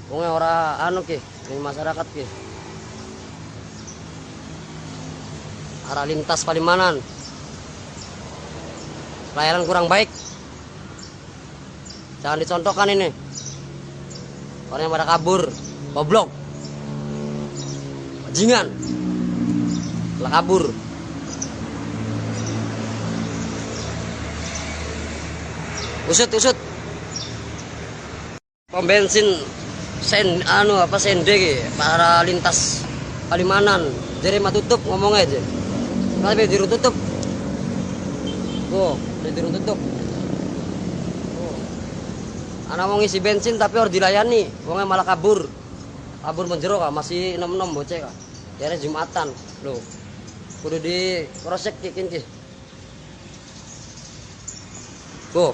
Wong ora anu ki, ning masyarakat ki. Arah lintas Palimanan. Pelayanan kurang baik. Jangan dicontohkan ini. Orang yang pada kabur, goblok. Bajingan. Lah kabur. Usut. Pom bensin sende ki, para lintas Palimanan. Jadi mah tutup ngomongnya aja. Tapi diru tutup. Diru tutup. Anak mau ngisi bensin tapi harus dilayani. Wongnya malah kabur. Kabur menjero kah, masih enom-enom bocah kah. Jare Jumatan. Loh. Kudu di cross check ki. Tuh.